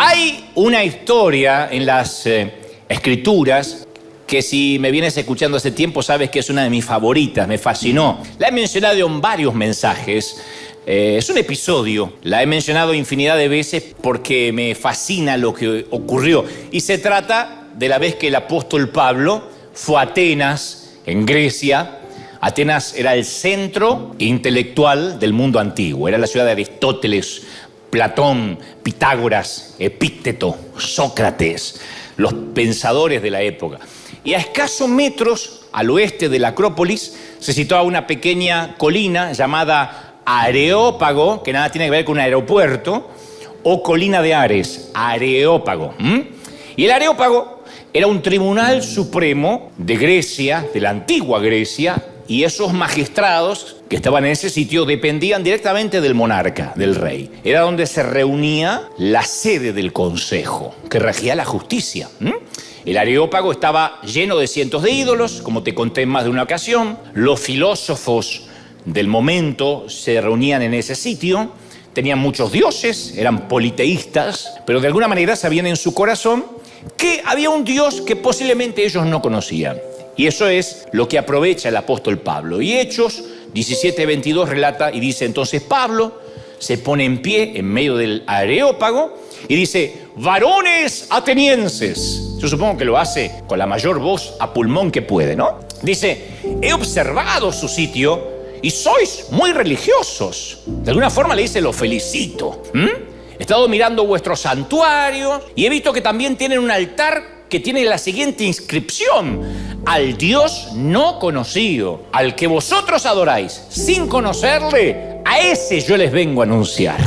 Hay una historia en las Escrituras que si me vienes escuchando hace tiempo sabes que es una de mis favoritas, me fascinó. La he mencionado en varios mensajes. Es un episodio, la he mencionado infinidad de veces porque me fascina lo que ocurrió. Y se trata de la vez que el apóstol Pablo fue a Atenas, en Grecia. Atenas era el centro intelectual del mundo antiguo, era la ciudad de Aristóteles, Platón, Pitágoras, Epícteto, Sócrates, los pensadores de la época. Y a escasos metros al oeste de la Acrópolis se situaba una pequeña colina llamada Areópago, que nada tiene que ver con un aeropuerto, o colina de Ares, Areópago. Y el Areópago era un tribunal supremo de Grecia, de la antigua Grecia, y esos magistrados que estaban en ese sitio dependían directamente del monarca, del rey. Era donde se reunía la sede del consejo, que regía la justicia. El Areópago estaba lleno de cientos de ídolos, como te conté en más de una ocasión. Los filósofos del momento se reunían en ese sitio. Tenían muchos dioses, eran politeístas, pero de alguna manera sabían en su corazón que había un Dios que posiblemente ellos no conocían. Y eso es lo que aprovecha el apóstol Pablo. Y Hechos 17:22 relata y dice, entonces Pablo se pone en pie en medio del Areópago y dice, varones atenienses. Yo supongo que lo hace con la mayor voz a pulmón que puede, ¿no? Dice, he observado su sitio y sois muy religiosos. De alguna forma le dice, lo felicito. He estado mirando vuestros santuarios y he visto que también tienen un altar que tiene la siguiente inscripción: al Dios no conocido, al que vosotros adoráis sin conocerle, a ese yo les vengo a anunciar.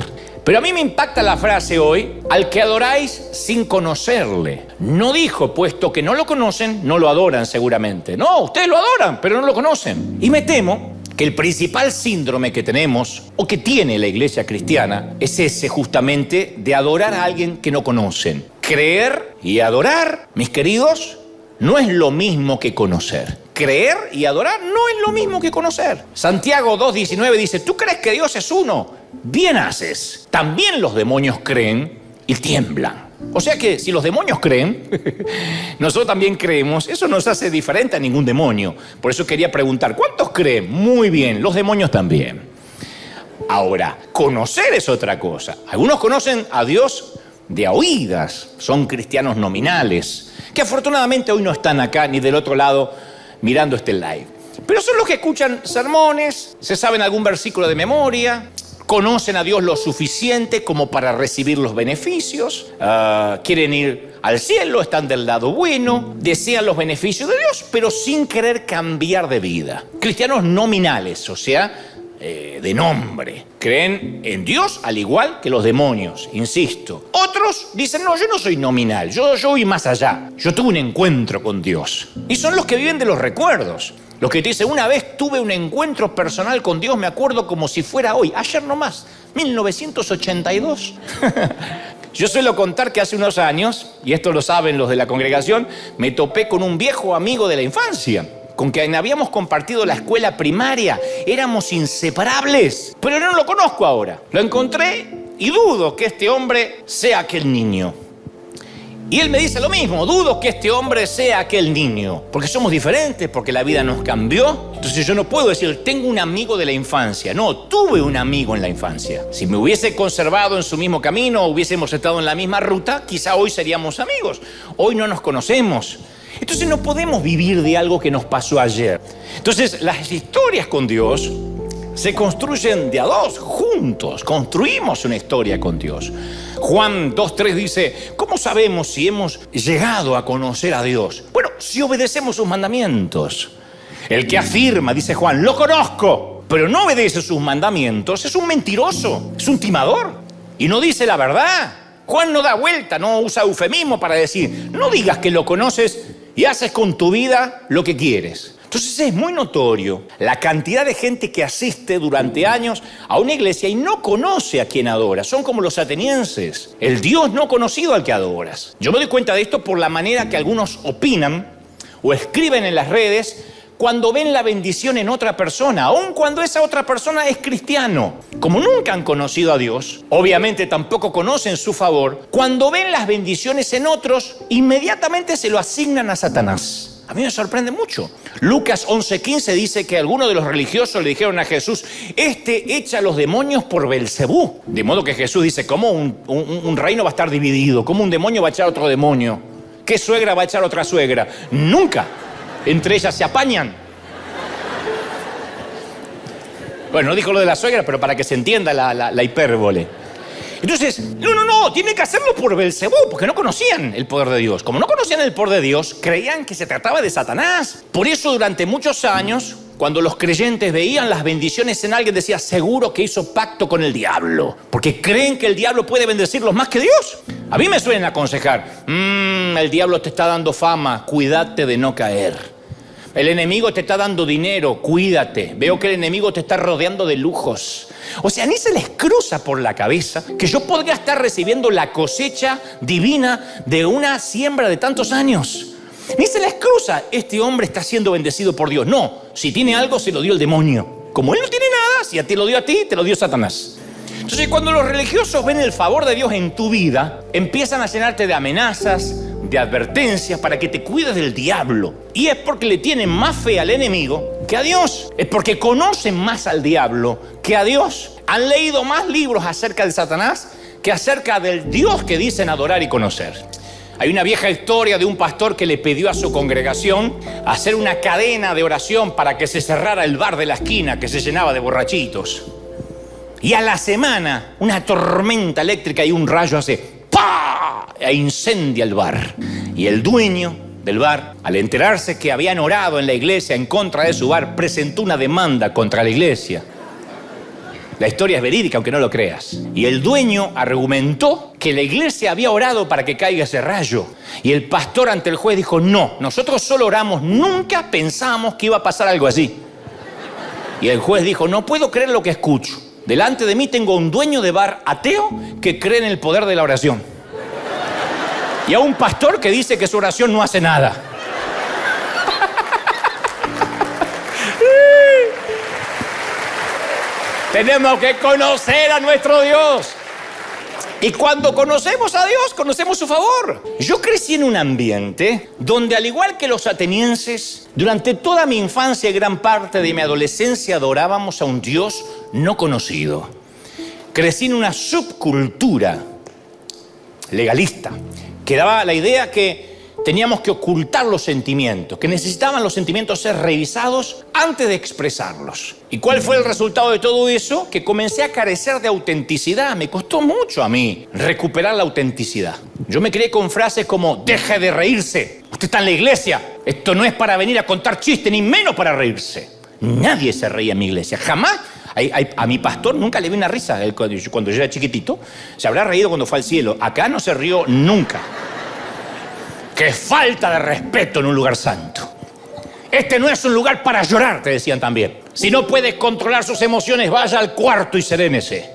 Pero a mí me impacta la frase hoy, al que adoráis sin conocerle. No dijo, puesto que no lo conocen, no lo adoran seguramente. No, ustedes lo adoran, pero no lo conocen. Y me temo que el principal síndrome que tenemos, o que tiene la iglesia cristiana, es ese justamente de adorar a alguien que no conocen. Creer y adorar, mis queridos, no es lo mismo que conocer. Creer y adorar no es lo mismo que conocer. Santiago 2:19 dice, ¿tú crees que Dios es uno? Bien haces. También los demonios creen y tiemblan. O sea que si los demonios creen, nosotros también creemos. Eso nos hace diferente a ningún demonio. Por eso quería preguntar, ¿cuántos creen? Muy bien, los demonios también. Ahora, conocer es otra cosa. Algunos conocen a Dios de a oídas, son cristianos nominales, que afortunadamente hoy no están acá ni del otro lado mirando este live. Pero son los que escuchan sermones, se saben algún versículo de memoria, conocen a Dios lo suficiente como para recibir los beneficios, quieren ir al cielo, están del lado bueno, desean los beneficios de Dios, pero sin querer cambiar de vida. Cristianos nominales, o sea, de nombre. Creen en Dios al igual que los demonios, insisto. Otros dicen, no, yo no soy nominal, yo voy más allá. Yo tuve un encuentro con Dios. Y son los que viven de los recuerdos. Los que te dicen, una vez tuve un encuentro personal con Dios, me acuerdo como si fuera hoy, ayer nomás, 1982. Yo suelo contar que hace unos años, y esto lo saben los de la congregación, me topé con un viejo amigo de la infancia, con quien habíamos compartido la escuela primaria, éramos inseparables, pero no lo conozco ahora. Lo encontré y dudo que este hombre sea aquel niño. Y él me dice lo mismo, dudo que este hombre sea aquel niño, porque somos diferentes, porque la vida nos cambió. Entonces yo no puedo decir, tengo un amigo de la infancia. No, tuve un amigo en la infancia. Si me hubiese conservado en su mismo camino, hubiésemos estado en la misma ruta, quizá hoy seríamos amigos. Hoy no nos conocemos. Entonces no podemos vivir de algo que nos pasó ayer. Entonces las historias con Dios se construyen de a dos, juntos. Construimos una historia con Dios. Juan 2:3 dice, ¿cómo sabemos si hemos llegado a conocer a Dios? Bueno, si obedecemos sus mandamientos. El que afirma, dice Juan, lo conozco, pero no obedece sus mandamientos, es un mentiroso, es un timador y no dice la verdad. Juan no da vuelta, no usa eufemismo para decir, no digas que lo conoces y haces con tu vida lo que quieres. Entonces es muy notorio la cantidad de gente que asiste durante años a una iglesia y no conoce a quien adora. Son como los atenienses, el Dios no conocido al que adoras. Yo me doy cuenta de esto por la manera que algunos opinan o escriben en las redes cuando ven la bendición en otra persona, aun cuando esa otra persona es cristiano. Como nunca han conocido a Dios, obviamente tampoco conocen su favor, cuando ven las bendiciones en otros, inmediatamente se lo asignan a Satanás. A mí me sorprende mucho. Lucas 11:15 dice que algunos de los religiosos le dijeron a Jesús: este echa a los demonios por Belcebú. De modo que Jesús dice: ¿cómo un reino va a estar dividido? ¿Cómo un demonio va a echar a otro demonio? ¿Qué suegra va a echar a otra suegra? Nunca. Entre ellas se apañan. Bueno, no dijo lo de la suegra, pero para que se entienda la hipérbole. Entonces, no, tiene que hacerlo por Belcebú, porque no conocían el poder de Dios. Como no conocían el poder de Dios, creían que se trataba de Satanás. Por eso, durante muchos años, cuando los creyentes veían las bendiciones en alguien, decía: seguro que hizo pacto con el diablo, porque creen que el diablo puede bendecirlos más que Dios. A mí me suelen aconsejar: el diablo te está dando fama, cuídate de no caer. El enemigo te está dando dinero, cuídate. Veo que el enemigo te está rodeando de lujos. O sea, ni se les cruza por la cabeza que yo podría estar recibiendo la cosecha divina de una siembra de tantos años. Ni se les cruza: este hombre está siendo bendecido por Dios. No, si tiene algo se lo dio el demonio. Como él no tiene nada, si a ti lo dio a ti, te lo dio Satanás. Entonces, cuando los religiosos ven el favor de Dios en tu vida, empiezan a llenarte de amenazas, de advertencias para que te cuides del diablo. Y es porque le tienen más fe al enemigo que a Dios. Es porque conocen más al diablo que a Dios. Han leído más libros acerca de Satanás que acerca del Dios que dicen adorar y conocer. Hay una vieja historia de un pastor que le pidió a su congregación hacer una cadena de oración para que se cerrara el bar de la esquina que se llenaba de borrachitos. Y a la semana, una tormenta eléctrica y un rayo hace ¡pah! E incendia el bar. Y el dueño del bar, al enterarse que habían orado en la iglesia en contra de su bar, presentó una demanda contra la iglesia. La historia es verídica, aunque no lo creas. Y el dueño argumentó que la iglesia había orado para que caiga ese rayo. Y el pastor ante el juez dijo: no, nosotros solo oramos, nunca pensábamos que iba a pasar algo así. Y el juez dijo: no puedo creer lo que escucho. Delante de mí tengo un dueño de bar ateo que cree en el poder de la oración. Y a un pastor que dice que su oración no hace nada. Tenemos que conocer a nuestro Dios. Y cuando conocemos a Dios, conocemos su favor. Yo crecí en un ambiente donde, al igual que los atenienses, durante toda mi infancia y gran parte de mi adolescencia adorábamos a un Dios no conocido. Crecí en una subcultura legalista que daba la idea que teníamos que ocultar los sentimientos, que necesitaban los sentimientos ser revisados antes de expresarlos. ¿Y cuál fue el resultado de todo eso? Que comencé a carecer de autenticidad. Me costó mucho a mí recuperar la autenticidad. Yo me crié con frases como: deje de reírse, usted está en la iglesia, esto no es para venir a contar chistes, ni menos para reírse. Nadie se reía en mi iglesia, jamás. A mi pastor nunca le vi una risa. Cuando yo era chiquitito, se habrá reído cuando fue al cielo. Acá no se rió nunca. ¡Qué falta de respeto en un lugar santo! Este no es un lugar para llorar, te decían también. Si no puede controlar sus emociones, vaya al cuarto y serénese.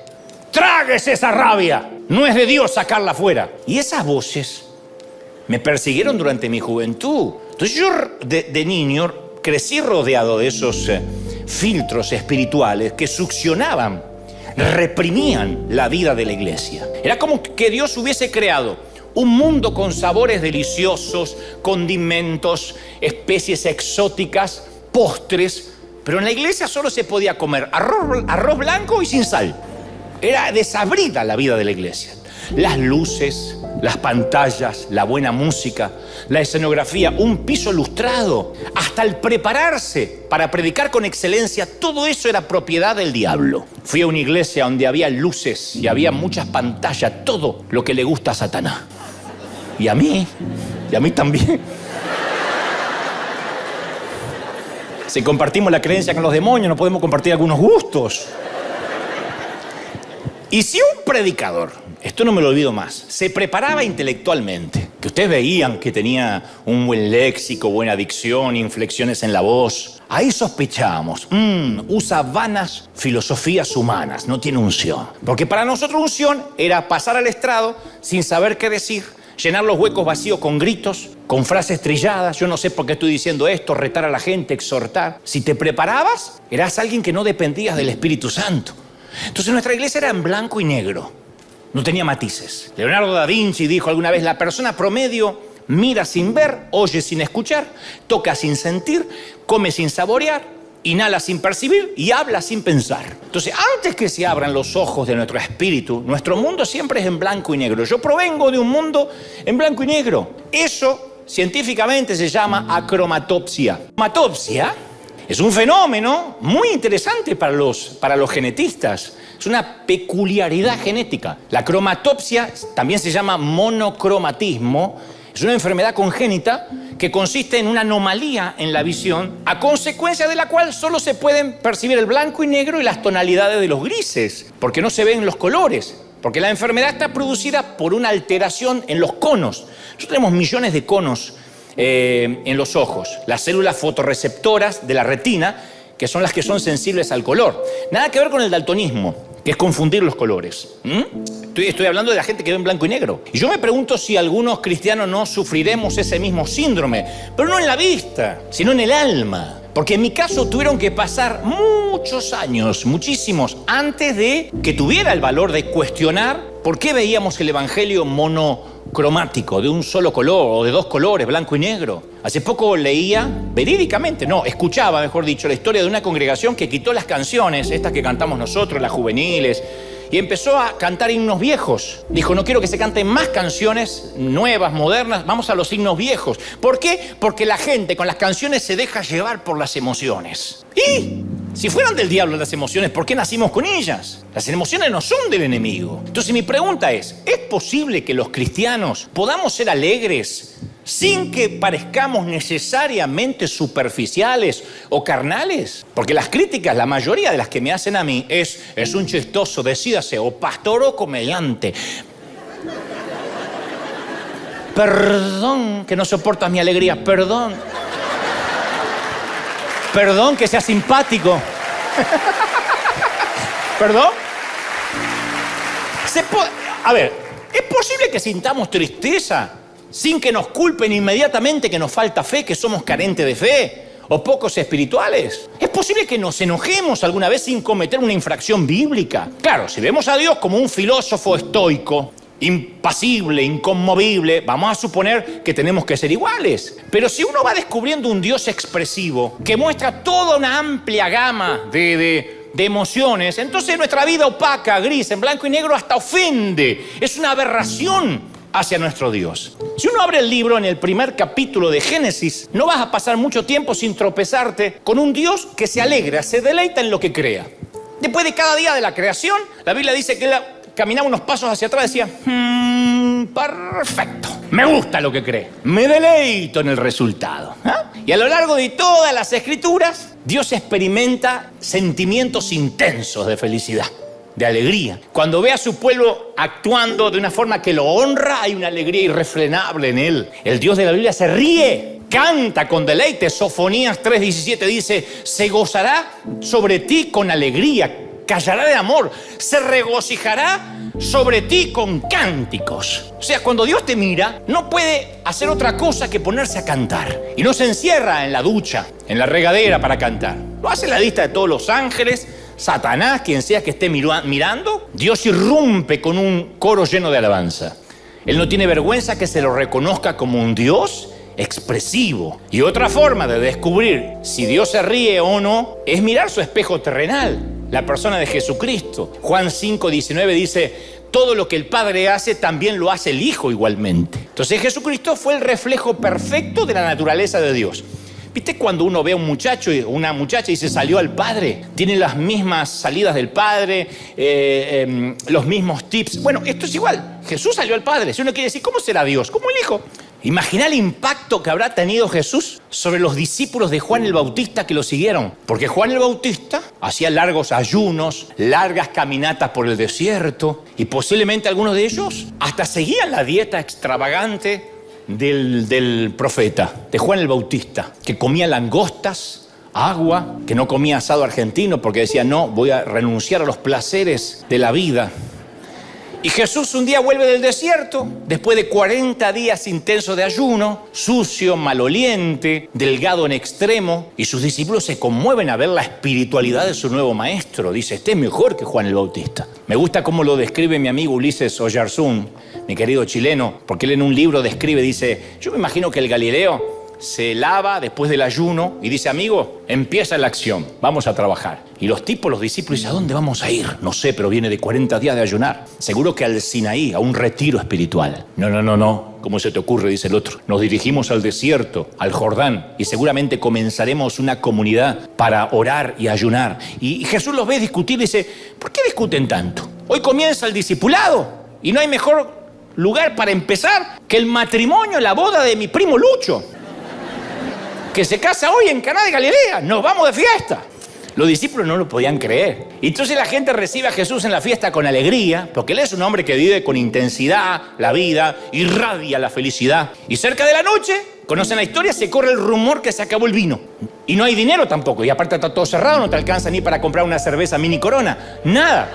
Tráguese esa rabia. No es de Dios sacarla afuera. Y esas voces me persiguieron durante mi juventud. Entonces yo de niño crecí rodeado de esos filtros espirituales que succionaban, reprimían la vida de la iglesia. Era como que Dios hubiese creado un mundo con sabores deliciosos, condimentos, especies exóticas, postres, pero en la iglesia solo se podía comer arroz blanco y sin sal. Era desabrida la vida de la iglesia. Las luces, las pantallas, la buena música, la escenografía, un piso lustrado, hasta el prepararse para predicar con excelencia, todo eso era propiedad del diablo. Fui a una iglesia donde había luces y había muchas pantallas, todo lo que le gusta a Satanás. Y a mí también. Si compartimos la creencia con los demonios, no podemos compartir algunos gustos. Y si un predicador, esto no me lo olvido más, se preparaba intelectualmente, que ustedes veían que tenía un buen léxico, buena dicción, inflexiones en la voz, ahí sospechábamos, usa vanas filosofías humanas, no tiene unción. Porque para nosotros unción era pasar al estrado sin saber qué decir, llenar los huecos vacíos con gritos, con frases trilladas, yo no sé por qué estoy diciendo esto, retar a la gente, exhortar. Si te preparabas, eras alguien que no dependías del Espíritu Santo. Entonces nuestra iglesia era en blanco y negro, no tenía matices. Leonardo da Vinci dijo alguna vez, la persona promedio mira sin ver, oye sin escuchar, toca sin sentir, come sin saborear, inhala sin percibir y habla sin pensar. Entonces, antes que se abran los ojos de nuestro espíritu, nuestro mundo siempre es en blanco y negro. Yo provengo de un mundo en blanco y negro. Eso científicamente se llama acromatopsia. Acromatopsia es un fenómeno muy interesante para los genetistas. Es una peculiaridad genética. La cromatopsia también se llama monocromatismo. Es una enfermedad congénita que consiste en una anomalía en la visión, a consecuencia de la cual solo se pueden percibir el blanco y negro y las tonalidades de los grises, porque no se ven los colores, porque la enfermedad está producida por una alteración en los conos. Nosotros tenemos millones de conos en los ojos, las células fotorreceptoras de la retina, que son las que son sensibles al color. Nada que ver con el daltonismo, que es confundir los colores. Estoy hablando de la gente que ve en blanco y negro. Y yo me pregunto si algunos cristianos no sufriremos ese mismo síndrome, pero no en la vista, sino en el alma. Porque en mi caso tuvieron que pasar muchos años, muchísimos, antes de que tuviera el valor de cuestionar por qué veíamos el evangelio monocromático, de un solo color o de dos colores, blanco y negro. Hace poco leía, escuchaba, mejor dicho, la historia de una congregación que quitó las canciones, estas que cantamos nosotros, las juveniles, y empezó a cantar himnos viejos. Dijo, no quiero que se canten más canciones nuevas, modernas, vamos a los himnos viejos. ¿Por qué? Porque la gente con las canciones se deja llevar por las emociones. Y si fueran del diablo las emociones, ¿por qué nacimos con ellas? Las emociones no son del enemigo. Entonces mi pregunta ¿es posible que los cristianos podamos ser alegres sin que parezcamos necesariamente superficiales o carnales? Porque las críticas, la mayoría de las que me hacen a mí es un chistoso, decídase, o pastor o comediante. Perdón que no soportas mi alegría, perdón. Perdón que sea simpático. ¿Perdón? A ver, ¿es posible que sintamos tristeza sin que nos culpen inmediatamente que nos falta fe, que somos carentes de fe o pocos espirituales? ¿Es posible que nos enojemos alguna vez sin cometer una infracción bíblica? Claro, si vemos a Dios como un filósofo estoico, impasible, inconmovible, vamos a suponer que tenemos que ser iguales. Pero si uno va descubriendo un Dios expresivo que muestra toda una amplia gama de emociones, entonces nuestra vida opaca, gris, en blanco y negro hasta ofende. Es una aberración hacia nuestro Dios. Si uno abre el libro en el primer capítulo de Génesis, no vas a pasar mucho tiempo sin tropezarte con un Dios que se alegra, se deleita en lo que crea. Después de cada día de la creación, la Biblia dice que él caminaba unos pasos hacia atrás y decía, perfecto, me gusta lo que cree, me deleito en el resultado. Y a lo largo de todas las escrituras, Dios experimenta sentimientos intensos de felicidad, de alegría. Cuando ve a su pueblo actuando de una forma que lo honra, hay una alegría irrefrenable en él. El Dios de la Biblia se ríe, canta con deleite. Sofonías 3:17 dice, se gozará sobre ti con alegría, callará de amor, se regocijará sobre ti con cánticos. O sea, cuando Dios te mira, no puede hacer otra cosa que ponerse a cantar. Y no se encierra en la ducha, en la regadera para cantar. Lo hace la lista de todos los ángeles, Satanás, quien sea que esté mirando. Dios irrumpe con un coro lleno de alabanza. Él no tiene vergüenza que se lo reconozca como un Dios expresivo. Y otra forma de descubrir si Dios se ríe o no es mirar su espejo terrenal, la persona de Jesucristo. Juan 5:19 dice, todo lo que el Padre hace, también lo hace el Hijo igualmente. Entonces Jesucristo fue el reflejo perfecto de la naturaleza de Dios. ¿Viste cuando uno ve a un muchacho o una muchacha y se salió al Padre? Tiene las mismas salidas del Padre, los mismos tips. Bueno, esto es igual. Jesús salió al Padre. Si uno quiere decir, ¿cómo será Dios? Como el Hijo. Imagina el impacto que habrá tenido Jesús sobre los discípulos de Juan el Bautista que lo siguieron. Porque Juan el Bautista hacía largos ayunos, largas caminatas por el desierto, y posiblemente algunos de ellos hasta seguían la dieta extravagante del profeta, de Juan el Bautista, que comía langostas, agua, que no comía asado argentino porque decía, no, voy a renunciar a los placeres de la vida. Y Jesús un día vuelve del desierto, después de 40 días intensos de ayuno, sucio, maloliente, delgado en extremo, y sus discípulos se conmueven a ver la espiritualidad de su nuevo maestro. Dice, este es mejor que Juan el Bautista. Me gusta cómo lo describe mi amigo Ulises Oyarzún, mi querido chileno, porque él en un libro describe, dice, yo me imagino que el Galileo se lava después del ayuno y dice, amigo, empieza la acción, vamos a trabajar. Y los discípulos dicen, ¿a dónde vamos a ir? No sé, pero viene de 40 días de ayunar. Seguro que al Sinaí, a un retiro espiritual. No. ¿Cómo se te ocurre? Dice el otro. Nos dirigimos al desierto, al Jordán, y seguramente comenzaremos una comunidad para orar y ayunar. Y Jesús los ve discutir y dice, ¿por qué discuten tanto? Hoy comienza el discipulado y no hay mejor lugar para empezar que el matrimonio, la boda de mi primo Lucho, que se casa hoy en Caná de Galilea. Nos vamos de fiesta. Los discípulos no lo podían creer. Y entonces la gente recibe a Jesús en la fiesta con alegría, porque él es un hombre que vive con intensidad la vida, irradia la felicidad. Y cerca de la noche, conocen la historia, se corre el rumor que se acabó el vino. Y no hay dinero tampoco. Y aparte está todo cerrado, no te alcanza ni para comprar una cerveza Mini Corona. Nada.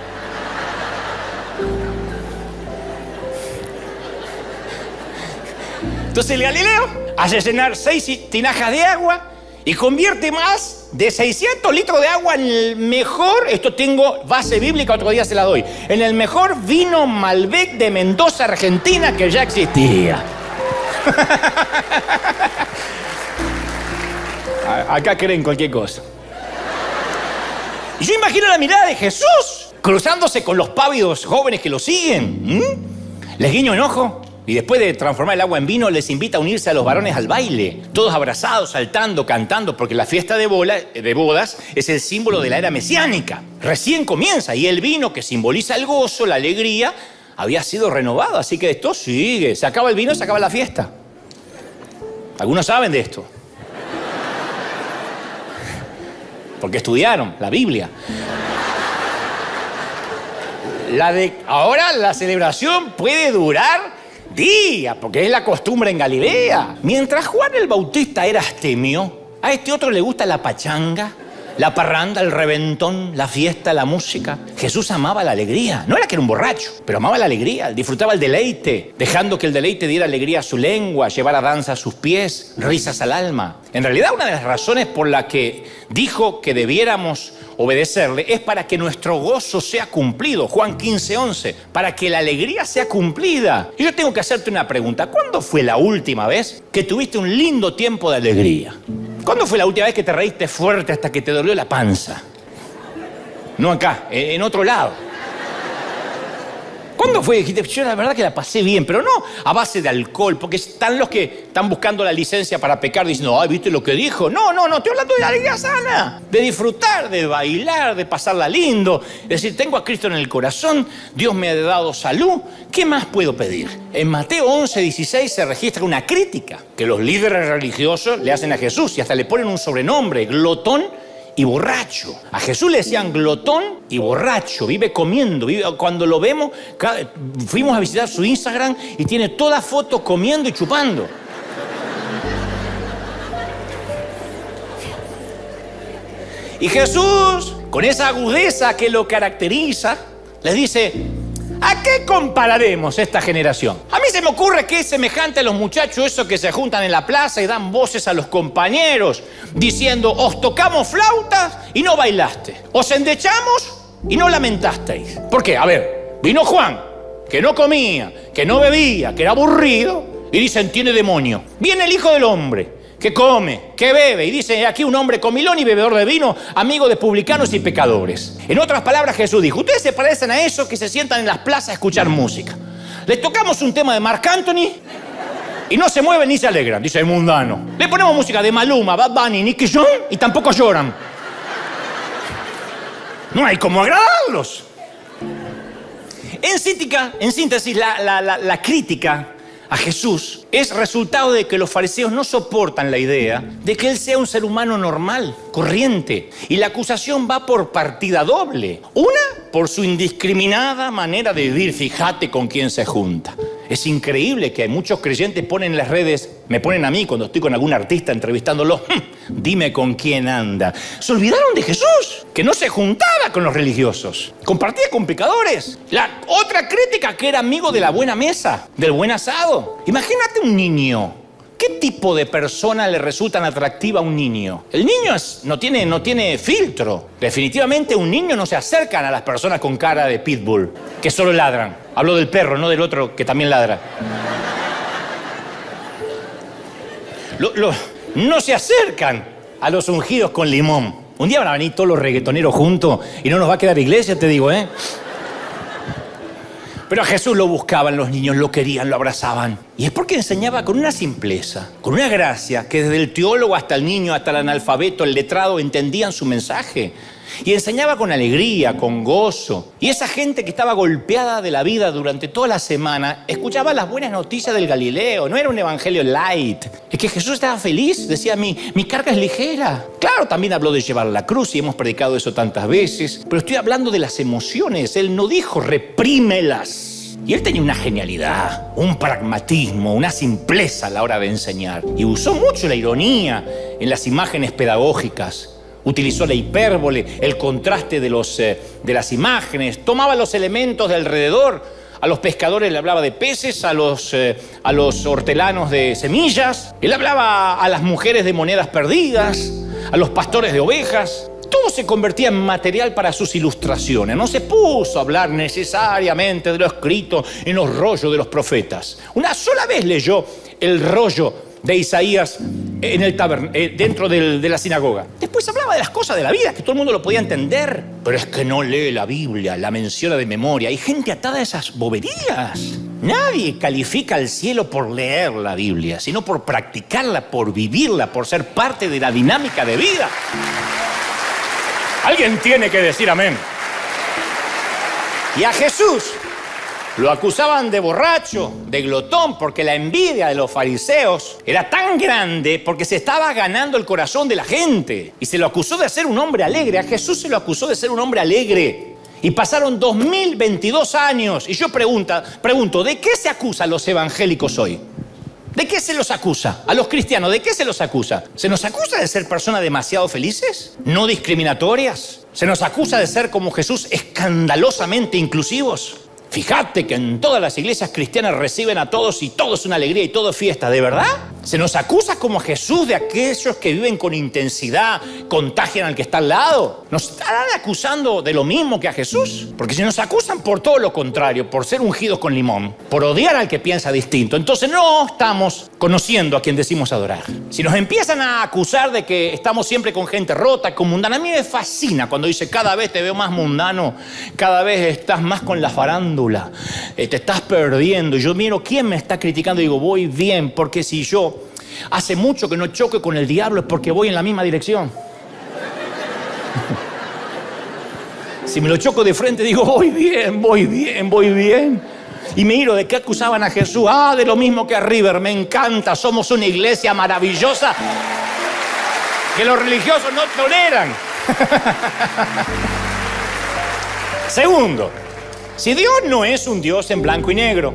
Entonces el Galileo hace llenar 6 tinajas de agua y convierte más de 600 litros de agua en el mejor, esto tengo base bíblica, otro día se la doy, en el mejor vino Malbec de Mendoza, Argentina, que ya existía. Acá creen cualquier cosa. Y yo imagino la mirada de Jesús cruzándose con los pávidos jóvenes que lo siguen. Les guiño un ojo. Y después de transformar el agua en vino, les invita a unirse a los varones al baile. Todos abrazados, saltando, cantando, porque la fiesta de bodas es el símbolo de la era mesiánica. Recién comienza y el vino, que simboliza el gozo, la alegría, había sido renovado. Así que esto sigue. Se acaba el vino, se acaba la fiesta. Algunos saben de esto. Porque estudiaron la Biblia. Ahora la celebración puede durar día, porque es la costumbre en Galilea. Mientras Juan el Bautista era astemio, a este otro le gusta la pachanga, la parranda, el reventón, la fiesta, la música. Jesús amaba la alegría. No era que era un borracho, pero amaba la alegría. Disfrutaba el deleite, dejando que el deleite diera alegría a su lengua, llevara danza a sus pies, risas al alma. En realidad, una de las razones por la que dijo que debiéramos obedecerle es para que nuestro gozo sea cumplido. Juan 15:11, para que la alegría sea cumplida. Y yo tengo que hacerte una pregunta. ¿Cuándo fue la última vez que tuviste un lindo tiempo de alegría? ¿Cuándo fue la última vez que te reíste fuerte hasta que te dolió la panza? No acá, en otro lado. ¿Cuándo fue? Dijiste, yo la verdad que la pasé bien, pero no a base de alcohol, porque están los que están buscando la licencia para pecar diciendo, ay, ¿viste lo que dijo? No, estoy hablando de la alegría sana, de disfrutar, de bailar, de pasarla lindo. Es decir, tengo a Cristo en el corazón, Dios me ha dado salud, ¿qué más puedo pedir? En Mateo 11:16 se registra una crítica que los líderes religiosos le hacen a Jesús y hasta le ponen un sobrenombre, glotón y borracho. A Jesús le decían glotón y borracho, vive comiendo, cuando lo vemos, fuimos a visitar su Instagram y tiene toda foto comiendo y chupando. Y Jesús, con esa agudeza que lo caracteriza, les dice, ¿a qué compararemos esta generación? A mí se me ocurre que es semejante a los muchachos esos que se juntan en la plaza y dan voces a los compañeros diciendo, os tocamos flautas y no bailaste, os endechamos y no lamentasteis. ¿Por qué? A ver, vino Juan, que no comía, que no bebía, que era aburrido, y dicen, tiene demonio. Viene el Hijo del Hombre, que come, que bebe, y dice, aquí un hombre comilón y bebedor de vino, amigo de publicanos y pecadores. En otras palabras, Jesús dijo, ustedes se parecen a esos que se sientan en las plazas a escuchar música. Les tocamos un tema de Marc Anthony y no se mueven ni se alegran, dice el mundano. Le ponemos música de Maluma, Bad Bunny, Nicky Jam y tampoco lloran. No hay cómo agradarlos. En síntesis, la crítica a Jesús es resultado de que los fariseos no soportan la idea de que él sea un ser humano normal, corriente. Y la acusación va por partida doble. Una, por su indiscriminada manera de vivir. Fíjate con quién se junta. Es increíble que muchos creyentes ponen en las redes, me ponen a mí cuando estoy con algún artista entrevistándolo, Dime con quién anda. Se olvidaron de Jesús, que no se juntaba con los religiosos, compartía con pecadores. La otra crítica, que era amigo de la buena mesa, del buen asado. Imagínate un niño. ¿Qué tipo de persona le resulta tan atractiva a un niño? El niño no tiene filtro. Definitivamente un niño no se acercan a las personas con cara de pitbull, que solo ladran. Hablo del perro, no del otro que también ladra. No se acercan a los ungidos con limón. Un día van a venir todos los reggaetoneros juntos y no nos va a quedar iglesia, te digo, ¿eh? Pero a Jesús lo buscaban los niños, lo querían, lo abrazaban. Y es porque enseñaba con una simpleza, con una gracia, que desde el teólogo hasta el niño, hasta el analfabeto, el letrado, entendían su mensaje. Y enseñaba con alegría, con gozo. Y esa gente que estaba golpeada de la vida durante toda la semana, escuchaba las buenas noticias del Galileo. No era un evangelio light. Es que Jesús estaba feliz, decía, mi carga es ligera. Claro, también habló de llevar la cruz y hemos predicado eso tantas veces. Pero estoy hablando de las emociones. Él no dijo, reprímelas. Y él tenía una genialidad, un pragmatismo, una simpleza a la hora de enseñar. Y usó mucho la ironía en las imágenes pedagógicas. Utilizó la hipérbole, el contraste de las imágenes. Tomaba los elementos de alrededor. A los pescadores le hablaba de peces, a los hortelanos de semillas. Él hablaba a las mujeres de monedas perdidas, a los pastores de ovejas. Todo se convertía en material para sus ilustraciones. No se puso a hablar necesariamente de lo escrito en los rollos de los profetas. Una sola vez leyó el rollo de Isaías dentro de la sinagoga. Después hablaba de las cosas de la vida, que todo el mundo lo podía entender. Pero es que no lee la Biblia, la menciona de memoria. Hay gente atada a esas boberías. Nadie califica al cielo por leer la Biblia, sino por practicarla, por vivirla, por ser parte de la dinámica de vida. Alguien tiene que decir amén. Y a Jesús lo acusaban de borracho, de glotón, porque la envidia de los fariseos era tan grande porque se estaba ganando el corazón de la gente. Y se lo acusó de ser un hombre alegre. A Jesús se lo acusó de ser un hombre alegre. Y pasaron 2022 años. Y yo pregunto, ¿de qué se acusan los evangélicos hoy? ¿De qué se los acusa? A los cristianos, ¿de qué se los acusa? ¿Se nos acusa de ser personas demasiado felices? ¿No discriminatorias? ¿Se nos acusa de ser como Jesús, escandalosamente inclusivos? Fíjate que en todas las iglesias cristianas reciben a todos y todo es una alegría y todo es fiesta, ¿de verdad? ¿Se nos acusa como a Jesús de aquellos que viven con intensidad, contagian al que está al lado? ¿Nos estarán acusando de lo mismo que a Jesús? Porque si nos acusan por todo lo contrario, por ser ungidos con limón, por odiar al que piensa distinto, entonces no estamos conociendo a quien decimos adorar. Si nos empiezan a acusar de que estamos siempre con gente rota, con mundana, a mí me fascina cuando dice cada vez te veo más mundano, cada vez estás más con la farándula. Te estás perdiendo. Y yo miro quién me está criticando y digo, voy bien, porque si yo hace mucho que no choque con el diablo es porque voy en la misma dirección. Si me lo choco de frente digo, voy bien, voy bien, voy bien. Y miro de qué acusaban a Jesús. De lo mismo que a River, me encanta, somos una iglesia maravillosa que los religiosos no toleran. Segundo, si Dios no es un Dios en blanco y negro,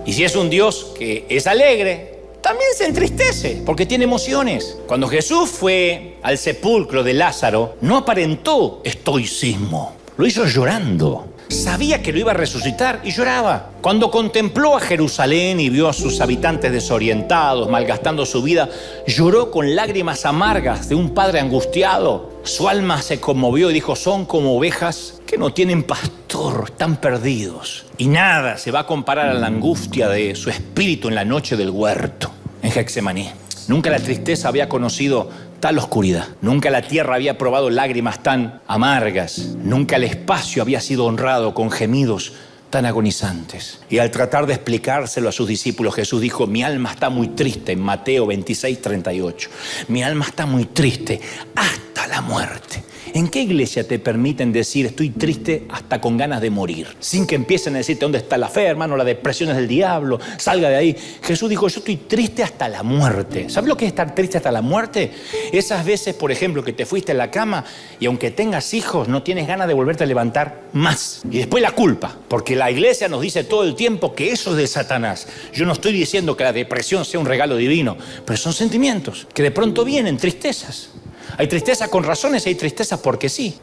y si es un Dios que es alegre, también se entristece, porque tiene emociones. Cuando Jesús fue al sepulcro de Lázaro, no aparentó estoicismo, lo hizo llorando. Sabía que lo iba a resucitar y lloraba. Cuando contempló a Jerusalén y vio a sus habitantes desorientados, malgastando su vida, lloró con lágrimas amargas de un padre angustiado. Su alma se conmovió y dijo, son como ovejas que no tienen pastor, están perdidos. Y nada se va a comparar a la angustia de su espíritu en la noche del huerto, en Getsemaní. Nunca la tristeza había conocido tal oscuridad. Nunca la tierra había probado lágrimas tan amargas. Nunca el espacio había sido honrado con gemidos tan agonizantes. Y al tratar de explicárselo a sus discípulos, Jesús dijo, mi alma está muy triste, en Mateo 26:38. Mi alma está muy triste hasta la muerte. ¿En qué iglesia te permiten decir estoy triste hasta con ganas de morir? Sin que empiecen a decirte dónde está la fe, hermano, la depresión es del diablo, salga de ahí. Jesús dijo, yo estoy triste hasta la muerte. ¿Sabes lo que es estar triste hasta la muerte? Esas veces, por ejemplo, que te fuiste a la cama y aunque tengas hijos, no tienes ganas de volverte a levantar más. Y después la culpa, porque la iglesia nos dice todo el tiempo que eso es de Satanás. Yo no estoy diciendo que la depresión sea un regalo divino, pero son sentimientos que de pronto vienen, tristezas. Hay tristeza con razones y hay tristeza porque sí.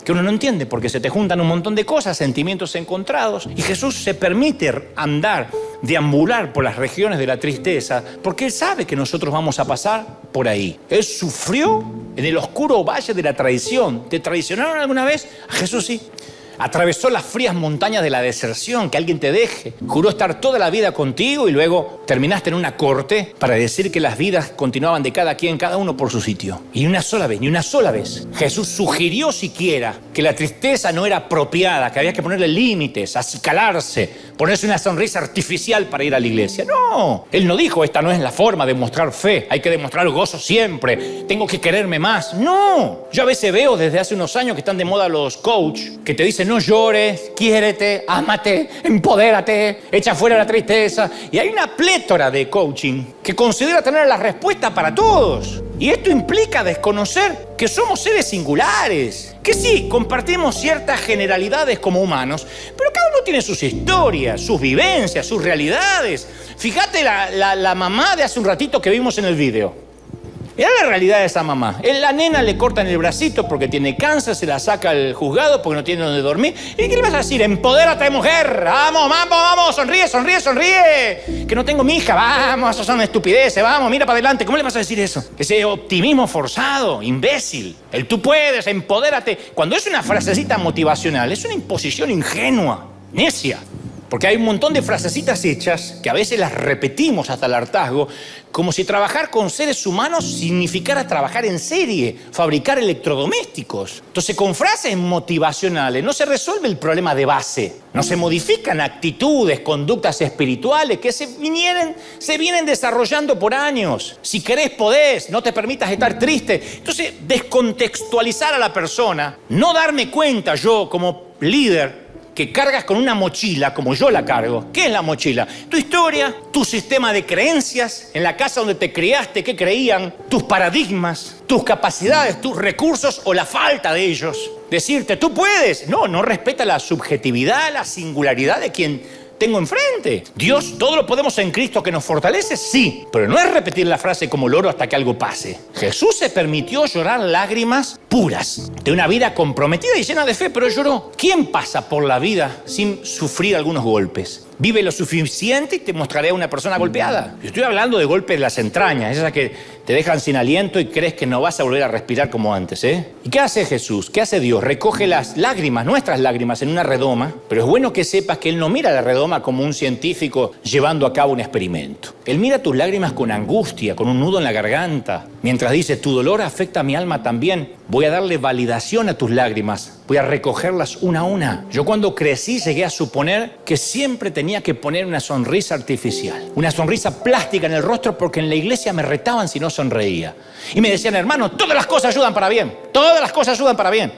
Que uno no entiende porque se te juntan un montón de cosas, sentimientos encontrados. Y Jesús se permite andar, deambular por las regiones de la tristeza porque Él sabe que nosotros vamos a pasar por ahí. Él sufrió en el oscuro valle de la traición. ¿Te traicionaron alguna vez? A Jesús sí. Atravesó las frías montañas de la deserción, que alguien te deje. Juró estar toda la vida contigo y luego terminaste en una corte para decir que las vidas continuaban de cada quien, cada uno por su sitio. Y ni una sola vez, Jesús sugirió siquiera que la tristeza no era apropiada, que había que ponerle límites, acicalarse, ponerse una sonrisa artificial para ir a la iglesia. No, Él no dijo, esta no es la forma de mostrar fe, hay que demostrar gozo siempre, tengo que quererme más. No, yo a veces veo desde hace unos años que están de moda los coach, que te dicen, no llores, quiérete, ámate, empodérate, echa fuera la tristeza. Y hay una plétora de coaching que considera tener la respuesta para todos. Y esto implica desconocer que somos seres singulares, que sí, compartimos ciertas generalidades como humanos, pero cada uno tiene sus historias, sus vivencias, sus realidades. Fíjate la mamá de hace un ratito que vimos en el video. Mirá la realidad de esa mamá. La nena le cortan el bracito porque tiene cáncer, se la saca al juzgado porque no tiene donde dormir. ¿Y qué le vas a decir? Empodérate, mujer. Vamos, sonríe. Que no tengo mi hija, vamos, eso son estupideces, vamos, mira para adelante. ¿Cómo le vas a decir eso? Ese optimismo forzado, imbécil. El tú puedes, empodérate. Cuando es una frasecita motivacional, es una imposición ingenua, necia. Porque hay un montón de frasecitas hechas que a veces las repetimos hasta el hartazgo, como si trabajar con seres humanos significara trabajar en serie, fabricar electrodomésticos. Entonces, con frases motivacionales no se resuelve el problema de base. No se modifican actitudes, conductas espirituales que se vienen desarrollando por años. Si querés, podés, no te permitas estar triste. Entonces, descontextualizar a la persona, no darme cuenta yo como líder, que cargas con una mochila, como yo la cargo. ¿Qué es la mochila? Tu historia, tu sistema de creencias, en la casa donde te criaste, qué creían, tus paradigmas, tus capacidades, tus recursos o la falta de ellos. Decirte, tú puedes. No respeta la subjetividad, la singularidad de quien tengo enfrente. Dios, todo lo podemos en Cristo que nos fortalece, sí, pero no es repetir la frase como loro hasta que algo pase. Jesús se permitió llorar lágrimas puras, de una vida comprometida y llena de fe, pero lloró. ¿Quién pasa por la vida sin sufrir algunos golpes? Vive lo suficiente y te mostraré a una persona golpeada. Yo estoy hablando de golpes de las entrañas, esas que te dejan sin aliento y crees que no vas a volver a respirar como antes, ¿eh? ¿Y qué hace Jesús? ¿Qué hace Dios? Recoge las lágrimas, nuestras lágrimas, en una redoma, pero es bueno que sepas que Él no mira la redoma como un científico llevando a cabo un experimento. Él mira tus lágrimas con angustia, con un nudo en la garganta, mientras dice, tu dolor afecta a mi alma también. Voy a darle validación a tus lágrimas, voy a recogerlas una a una. Yo cuando crecí llegué a suponer que siempre tenía que poner una sonrisa artificial, una sonrisa plástica en el rostro, porque en la iglesia me retaban si no sonreía. Y me decían, hermano, todas las cosas ayudan para bien, todas las cosas ayudan para bien.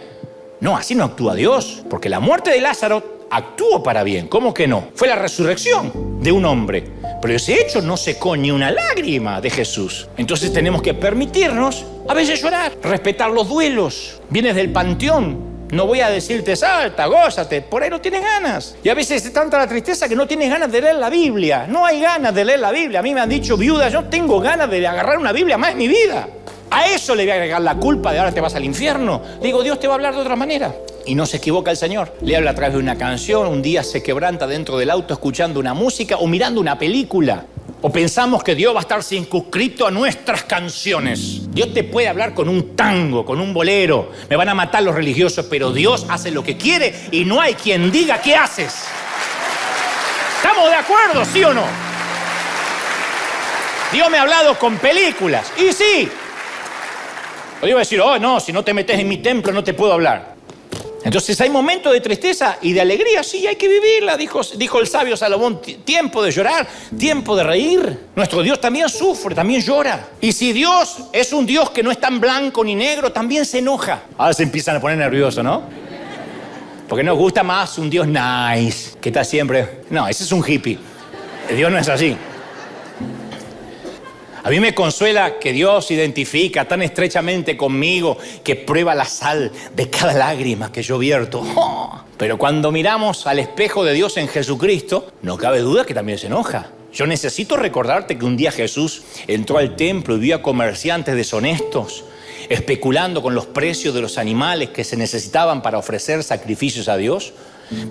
No, así no actúa Dios, porque la muerte de Lázaro actuó para bien. ¿Cómo que no? Fue la resurrección de un hombre, pero ese hecho no secó ni una lágrima de Jesús. Entonces tenemos que permitirnos a veces llorar, respetar los duelos. Vienes del panteón, no voy a decirte salta, gózate, por ahí no tienes ganas. Y a veces es tanta la tristeza que no tienes ganas de leer la Biblia. No hay ganas de leer la Biblia. A mí me han dicho viudas, yo tengo ganas de agarrar una Biblia más en mi vida. A eso le voy a agregar la culpa de ahora te vas al infierno. Le digo, Dios te va a hablar de otra manera. Y no se equivoca el Señor. Le habla a través de una canción, un día se quebranta dentro del auto escuchando una música o mirando una película. O pensamos que Dios va a estar circunscrito a nuestras canciones. Dios te puede hablar con un tango, con un bolero. Me van a matar los religiosos, pero Dios hace lo que quiere y no hay quien diga qué haces. ¿Estamos de acuerdo, sí o no? Dios me ha hablado con películas. Y sí. O Dios va a decir, oh no, si no te metes en mi templo no te puedo hablar. Entonces hay momentos de tristeza y de alegría, sí, hay que vivirla, dijo el sabio Salomón, tiempo de llorar, tiempo de reír. Nuestro Dios también sufre, también llora. Y si Dios es un Dios que no es tan blanco ni negro, también se enoja. Ahora se empiezan a poner nerviosos, ¿no? Porque nos gusta más un Dios nice, que está siempre... No, ese es un hippie. Dios no es así. A mí me consuela que Dios se identifica tan estrechamente conmigo que prueba la sal de cada lágrima que yo vierto. ¡Oh! Pero cuando miramos al espejo de Dios en Jesucristo, no cabe duda que también se enoja. Yo necesito recordarte que un día Jesús entró al templo y vio a comerciantes deshonestos, especulando con los precios de los animales que se necesitaban para ofrecer sacrificios a Dios.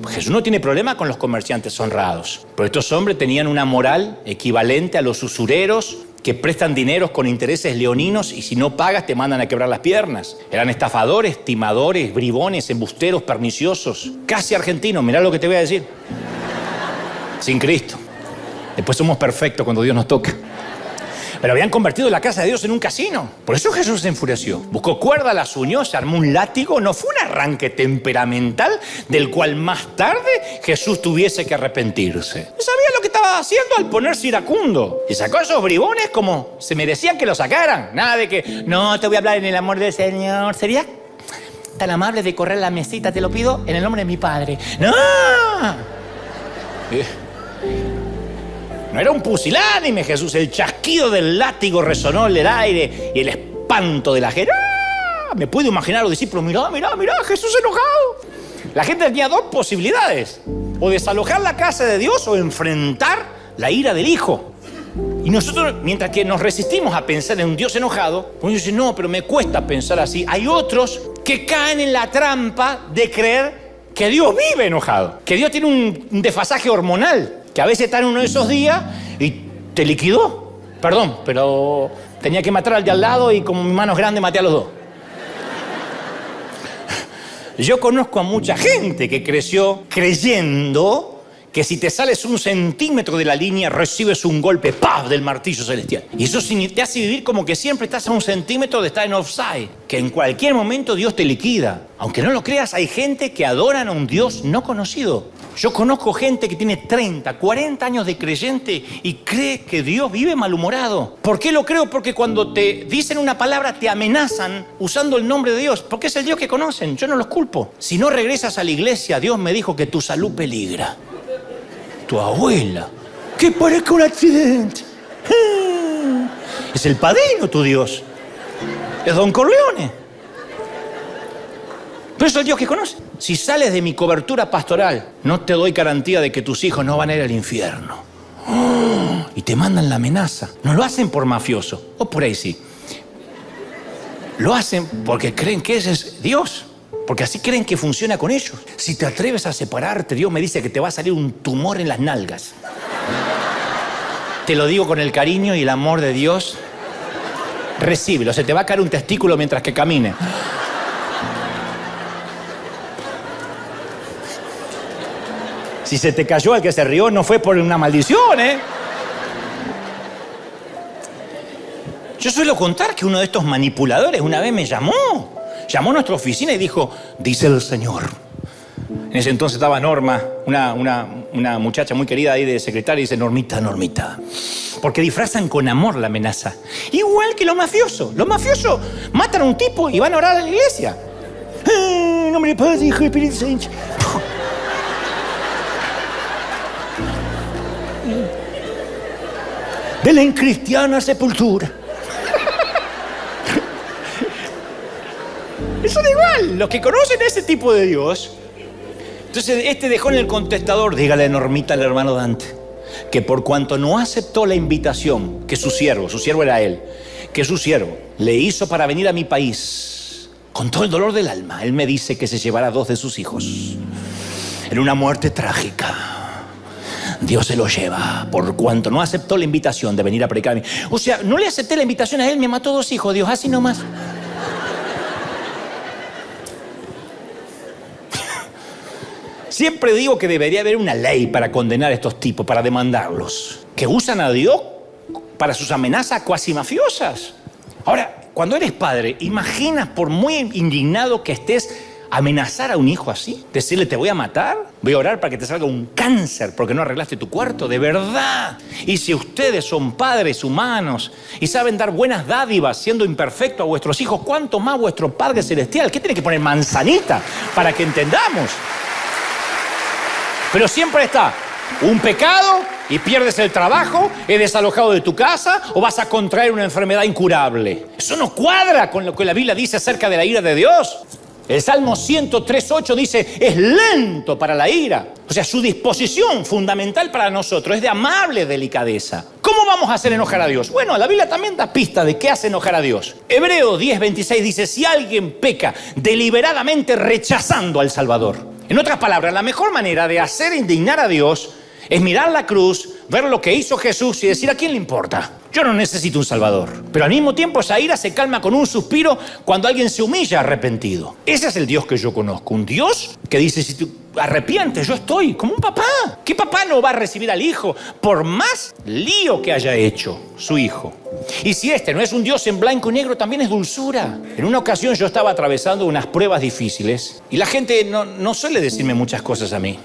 Pues Jesús no tiene problema con los comerciantes honrados, pero estos hombres tenían una moral equivalente a los usureros que prestan dineros con intereses leoninos y si no pagas te mandan a quebrar las piernas. Eran estafadores, timadores, bribones, embusteros, perniciosos, casi argentinos, mirá lo que te voy a decir. Sin Cristo. Después somos perfectos cuando Dios nos toca. Pero habían convertido la casa de Dios en un casino. Por eso Jesús se enfureció. Buscó cuerda, las unió, se armó un látigo. No fue un arranque temperamental del cual más tarde Jesús tuviese que arrepentirse. Sabía lo que estaba haciendo al ponerse iracundo. Y sacó a esos bribones como se merecían que lo sacaran. Nada de que, no, te voy a hablar en el amor del Señor. ¿Sería tan amable de correr la mesita? Te lo pido en el nombre de mi Padre. ¡No! No era un pusilánime, Jesús. El chasquido del látigo resonó en el aire y el espanto de la gente. ¡Ah! Me puedo imaginar a los discípulos. Mirá, Jesús enojado. La gente tenía dos posibilidades. O desalojar la casa de Dios o enfrentar la ira del Hijo. Y nosotros, mientras que nos resistimos a pensar en un Dios enojado, uno dice, no, pero me cuesta pensar así. Hay otros que caen en la trampa de creer que Dios vive enojado. Que Dios tiene un desfasaje hormonal. Que a veces está en uno de esos días y te liquidó. Perdón, pero tenía que matar al de al lado y como mi mano es grande maté a los dos. Yo conozco a mucha gente que creció creyendo que si te sales 1 centímetro de la línea recibes un golpe ¡paf! Del martillo celestial. Y eso te hace vivir como que siempre estás a 1 centímetro de estar en offside. Que en cualquier momento Dios te liquida. Aunque no lo creas, hay gente que adoran a un Dios no conocido. Yo conozco gente que tiene 30, 40 años de creyente y cree que Dios vive malhumorado. ¿Por qué lo creo? Porque cuando te dicen una palabra te amenazan usando el nombre de Dios. Porque es el Dios que conocen. Yo no los culpo. Si no regresas a la iglesia, Dios me dijo que tu salud peligra. Tu abuela, que parezca un accidente. Es el padrino tu Dios. Es Don Corleone. Pero es el Dios que conoce. Si sales de mi cobertura pastoral, no te doy garantía de que tus hijos no van a ir al infierno. Y te mandan la amenaza. No lo hacen por mafioso, o por ahí sí. Lo hacen porque creen que ese es Dios. Porque así creen que funciona con ellos. Si te atreves a separarte, Dios me dice que te va a salir un tumor en las nalgas. Te lo digo con el cariño y el amor de Dios. Recíbelo, se te va a caer un testículo mientras que camine. Si se te cayó el que se rió, no fue por una maldición, ¿eh? Yo suelo contar que uno de estos manipuladores una vez me llamó a nuestra oficina y dijo, dice el Señor. En ese entonces estaba Norma, una muchacha muy querida ahí de secretaria, y dice, Normita. Porque disfrazan con amor la amenaza. Igual que los mafiosos. Los mafiosos matan a un tipo y van a orar a la iglesia. En nombre del Padre, Hijo y Espíritu Santo. De la cristiana sepultura. Son igual, los que conocen ese tipo de Dios. Entonces dejó en el contestador, dígale a Normita, al hermano Dante, que por cuanto no aceptó la invitación que su siervo era él, que su siervo le hizo para venir a mi país, con todo el dolor del alma, él me dice que se llevará 2 de sus hijos en una muerte trágica. Dios se lo lleva por cuanto no aceptó la invitación de venir a predicar a mí. O sea, no le acepté la invitación a él, me mató 2 hijos, Dios, así nomás. Siempre digo que debería haber una ley para condenar a estos tipos, para demandarlos, que usan a Dios para sus amenazas cuasi mafiosas. Ahora, cuando eres padre, imaginas, por muy indignado que estés amenazar a un hijo así? ¿Decirle te voy a matar? ¿Voy a orar para que te salga un cáncer porque no arreglaste tu cuarto? ¿De verdad? Y si ustedes son padres humanos y saben dar buenas dádivas siendo imperfectos a vuestros hijos, ¿cuánto más vuestro Padre Celestial? ¿Qué tiene que poner manzanita para que entendamos? Pero siempre está un pecado y pierdes el trabajo, es desalojado de tu casa o vas a contraer una enfermedad incurable. Eso no cuadra con lo que la Biblia dice acerca de la ira de Dios. El Salmo 103:8 dice, es lento para la ira. O sea, su disposición fundamental para nosotros es de amable delicadeza. ¿Cómo vamos a hacer enojar a Dios? Bueno, la Biblia también da pista de qué hace enojar a Hebreos 10:26 dice, si alguien peca deliberadamente rechazando al Salvador. En otras palabras, la mejor manera de hacer indignar a Dios es mirar la cruz, ver lo que hizo Jesús y decir, ¿a quién le importa? Yo no necesito un Salvador. Pero al mismo tiempo esa ira se calma con un suspiro cuando alguien se humilla arrepentido. Ese es el Dios que yo conozco. Un Dios que dice, si tú arrepientes, yo estoy como un papá. ¿Qué papá no va a recibir al hijo por más lío que haya hecho su hijo? Y si este no es un Dios en blanco y negro, también es dulzura. En una ocasión yo estaba atravesando unas pruebas difíciles y la gente no suele decirme muchas cosas a mí.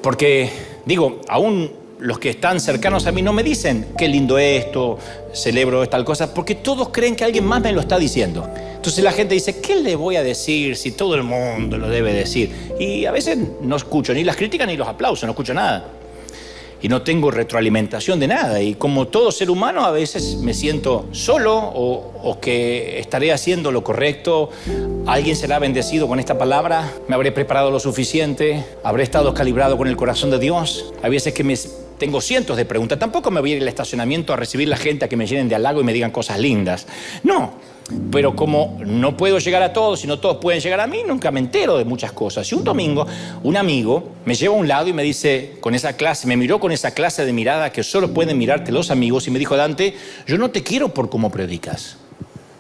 Porque, digo, aún los que están cercanos a mí no me dicen qué lindo esto, celebro tal cosa, porque todos creen que alguien más me lo está diciendo. Entonces la gente dice, ¿qué le voy a decir si todo el mundo lo debe decir? Y a veces no escucho ni las críticas ni los aplausos, no escucho nada. Y no tengo retroalimentación de nada. Y como todo ser humano, a veces me siento solo o que estaré haciendo lo correcto. ¿Alguien será bendecido con esta palabra? ¿Me habré preparado lo suficiente? ¿Habré estado calibrado con el corazón de Dios? Hay veces que tengo cientos de preguntas. Tampoco me voy a ir al estacionamiento a recibir la gente a que me llenen de halago y me digan cosas lindas. No. Pero como no puedo llegar a todos y no todos pueden llegar a mí, nunca me entero de muchas cosas. Y un domingo, un amigo me lleva a un lado y me dice, me miró con esa clase de mirada que solo pueden mirarte los amigos y me dijo, Dante, yo no te quiero por cómo predicas,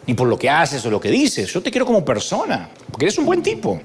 ni por lo que haces o lo que dices, yo te quiero como persona, porque eres un buen tipo,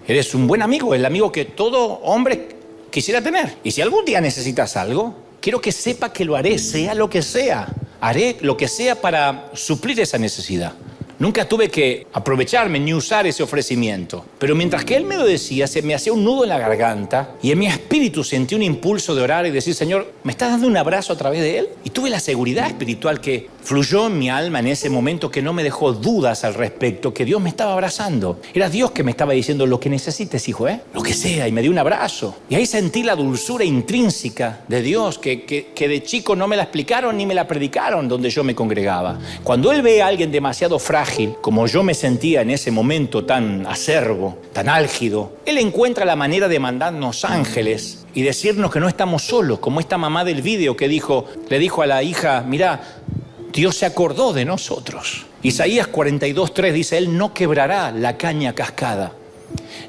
eres un buen amigo, el amigo que todo hombre quisiera tener. Y si algún día necesitas algo, quiero que sepa que lo haré, sea lo que sea. Haré lo que sea para suplir esa necesidad. Nunca tuve que aprovecharme ni usar ese ofrecimiento. Pero mientras que él me lo decía, se me hacía un nudo en la garganta y en mi espíritu sentí un impulso de orar y decir, Señor, ¿me estás dando un abrazo a través de él? Y tuve la seguridad espiritual que fluyó en mi alma en ese momento, que no me dejó dudas al respecto, que Dios me estaba abrazando. Era Dios que me estaba diciendo, lo que necesites, hijo, lo que sea, y me dio un abrazo. Y ahí sentí la dulzura intrínseca de Dios, que de chico no me la explicaron ni me la predicaron donde yo me congregaba. Cuando Él ve a alguien demasiado frágil, como yo me sentía en ese momento tan acerbo, tan álgido, Él encuentra la manera de mandarnos ángeles y decirnos que no estamos solos, como esta mamá del video que le dijo a la hija, mira, Dios se acordó de nosotros. Isaías 42:3 dice, Él no quebrará la caña cascada,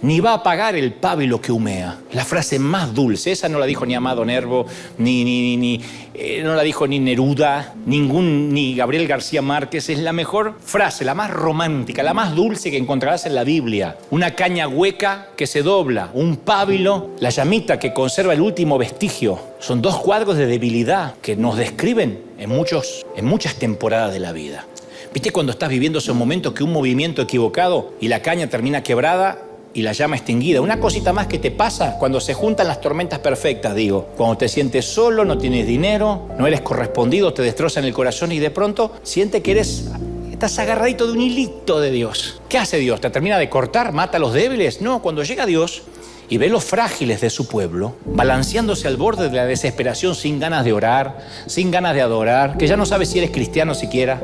ni va a apagar el pábilo que humea. La frase más dulce, esa no la dijo ni Amado Nervo, no la dijo ni Neruda, ni Gabriel García Márquez. Es la mejor frase, la más romántica, la más dulce que encontrarás en la Biblia. Una caña hueca que se dobla, un pábilo, la llamita que conserva el último vestigio. Son dos cuadros de debilidad que nos describen en muchas temporadas de la vida. ¿Viste cuando estás viviendo esos momentos que un movimiento equivocado y la caña termina quebrada y la llama extinguida? Una cosita más que te pasa cuando se juntan las tormentas perfectas, digo. Cuando te sientes solo, no tienes dinero, no eres correspondido, te destrozan el corazón y de pronto sientes que estás agarradito de un hilito de Dios. ¿Qué hace Dios? ¿Te termina de cortar? ¿Mata a los débiles? No, cuando llega Dios y ve los frágiles de su pueblo, balanceándose al borde de la desesperación, sin ganas de orar, sin ganas de adorar, que ya no sabes si eres cristiano siquiera,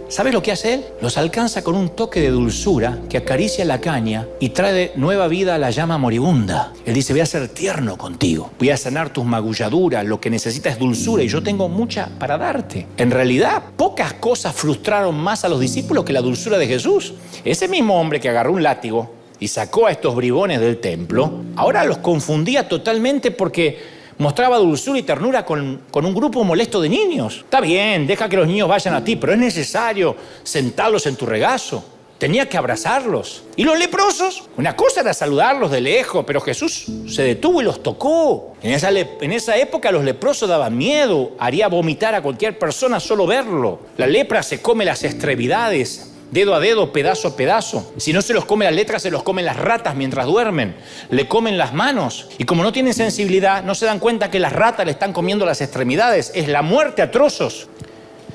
¿sabes lo que hace Él? Los alcanza con un toque de dulzura que acaricia la caña y trae nueva vida a la llama moribunda. Él dice, voy a ser tierno contigo, voy a sanar tus magulladuras, lo que necesitas es dulzura y yo tengo mucha para darte. En realidad, pocas cosas frustraron más a los discípulos que la dulzura de Jesús. Ese mismo hombre que agarró un látigo y sacó a estos bribones del templo, ahora los confundía totalmente porque mostraba dulzura y ternura con un grupo molesto de niños. Está bien, deja que los niños vayan a ti, pero es necesario sentarlos en tu regazo. Tenía que abrazarlos. ¿Y los leprosos? Una cosa era saludarlos de lejos, pero Jesús se detuvo y los tocó. En esa época los leprosos daban miedo, haría vomitar a cualquier persona solo verlo. La lepra se come las extremidades dedo a dedo, pedazo a pedazo. Si no se los come la letra, se los comen las ratas mientras duermen. Le comen las manos. Y como no tienen sensibilidad, no se dan cuenta que las ratas le están comiendo las extremidades. Es la muerte a trozos.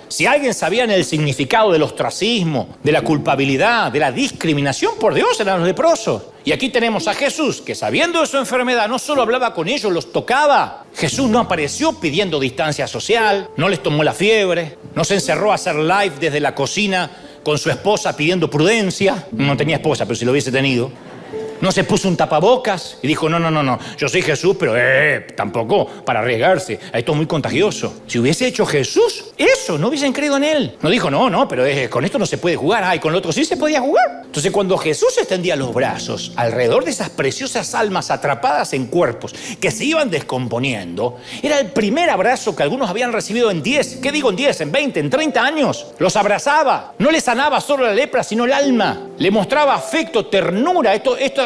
Si alguien sabía el significado del ostracismo, de la culpabilidad, de la discriminación, por Dios, eran los leprosos. Y aquí tenemos a Jesús, que sabiendo de su enfermedad, no solo hablaba con ellos, los tocaba. Jesús no apareció pidiendo distancia social, no les tomó la fiebre, no se encerró a hacer live desde la cocina con su esposa pidiendo prudencia. No tenía esposa, pero si lo hubiese tenido. No se puso un tapabocas y dijo, no, yo soy Jesús, pero tampoco para arriesgarse. Esto es muy contagioso. Si hubiese hecho Jesús eso, no hubiesen creído en él. No dijo, no, pero con esto no se puede jugar. Y con lo otro sí se podía jugar. Entonces, cuando Jesús extendía los brazos alrededor de esas preciosas almas atrapadas en cuerpos que se iban descomponiendo, era el primer abrazo que algunos habían recibido en 10, ¿qué digo en 10? En 20, en 30 años. Los abrazaba. No les sanaba solo la lepra, sino el alma. Le mostraba afecto, ternura.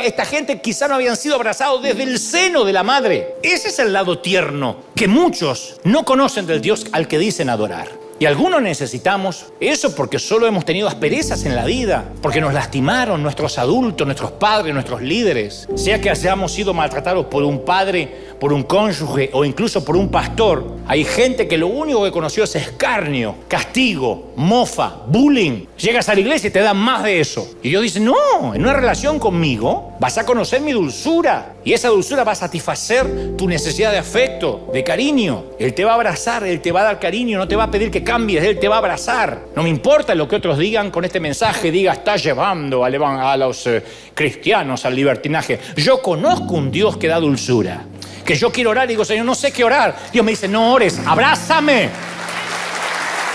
Esta gente quizá no habían sido abrazados desde el seno de la madre. Ese es el lado tierno que muchos no conocen del Dios al que dicen adorar. Y algunos necesitamos eso porque solo hemos tenido asperezas en la vida, porque nos lastimaron nuestros adultos, nuestros padres, nuestros líderes. Sea que hayamos sido maltratados por un padre, por un cónyuge o incluso por un pastor, hay gente que lo único que conoció es escarnio, castigo, mofa, bullying. Llegas a la iglesia y te dan más de eso. Y Dios dice, no, en una relación conmigo vas a conocer mi dulzura. Y esa dulzura va a satisfacer tu necesidad de afecto, de cariño. Él te va a abrazar, Él te va a dar cariño, no te va a pedir que cambies, Él te va a abrazar. No me importa lo que otros digan con este mensaje, diga, está llevando a los cristianos al libertinaje. Yo conozco un Dios que da dulzura. Que yo quiero orar y digo, Señor, no sé qué orar. Dios me dice, no ores, abrázame.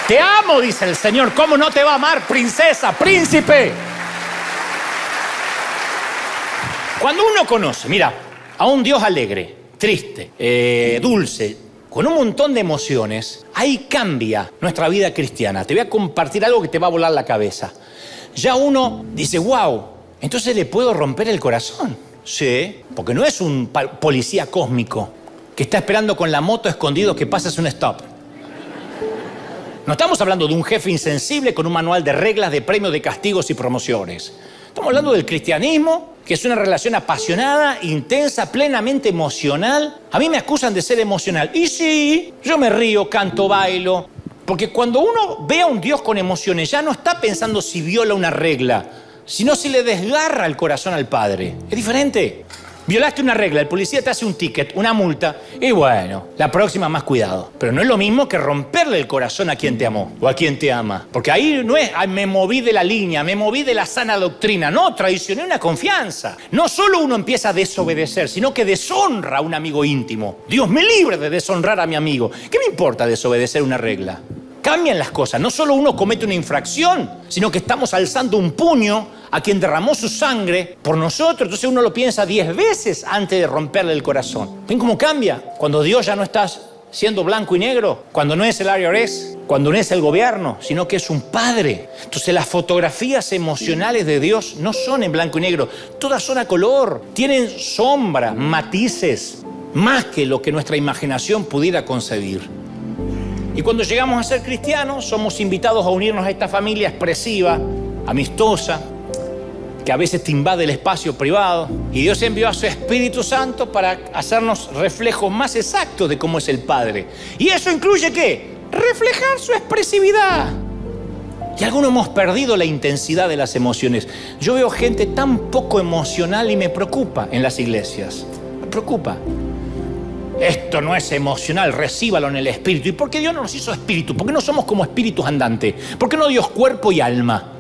Te amo, dice el Señor. ¿Cómo no te va a amar, princesa, príncipe? Cuando uno conoce, mira, a un Dios alegre, triste, dulce, con un montón de emociones, ahí cambia nuestra vida cristiana. Te voy a compartir algo que te va a volar la cabeza. Ya uno dice, wow, entonces le puedo romper el corazón. Sí, porque no es un policía cósmico que está esperando con la moto escondido que pases un stop. No estamos hablando de un jefe insensible con un manual de reglas, de premios, de castigos y promociones. Estamos hablando del cristianismo, que es una relación apasionada, intensa, plenamente emocional. A mí me acusan de ser emocional. Y sí, yo me río, canto, bailo. Porque cuando uno ve a un Dios con emociones, ya no está pensando si viola una regla, sino si le desgarra el corazón al Padre. Es diferente. Violaste una regla, el policía te hace un ticket, una multa, y bueno, la próxima más cuidado. Pero no es lo mismo que romperle el corazón a quien te amó o a quien te ama. Porque ahí no es, me moví de la línea, me moví de la sana doctrina. No, traicioné una confianza. No solo uno empieza a desobedecer, sino que deshonra a un amigo íntimo. Dios me libre de deshonrar a mi amigo. ¿Qué me importa desobedecer una regla? Cambian las cosas. No solo uno comete una infracción, sino que estamos alzando un puño a quien derramó su sangre por nosotros. Entonces uno lo piensa 10 veces antes de romperle el corazón. ¿Ven cómo cambia? Cuando Dios ya no está siendo blanco y negro, cuando no es el IRS, cuando no es el gobierno, sino que es un padre. Entonces las fotografías emocionales de Dios no son en blanco y negro, todas son a color, tienen sombra, matices, más que lo que nuestra imaginación pudiera concebir. Y cuando llegamos a ser cristianos, somos invitados a unirnos a esta familia expresiva, amistosa, que a veces te invade el espacio privado. Y Dios envió a su Espíritu Santo para hacernos reflejos más exactos de cómo es el Padre. ¿Y eso incluye qué? Reflejar su expresividad. Y algunos hemos perdido la intensidad de las emociones. Yo veo gente tan poco emocional y me preocupa en las iglesias. Me preocupa. Esto no es emocional, recíbalo en el espíritu. ¿Y por qué Dios no nos hizo espíritu? ¿Por qué no somos como espíritus andantes? ¿Por qué no Dios cuerpo y alma?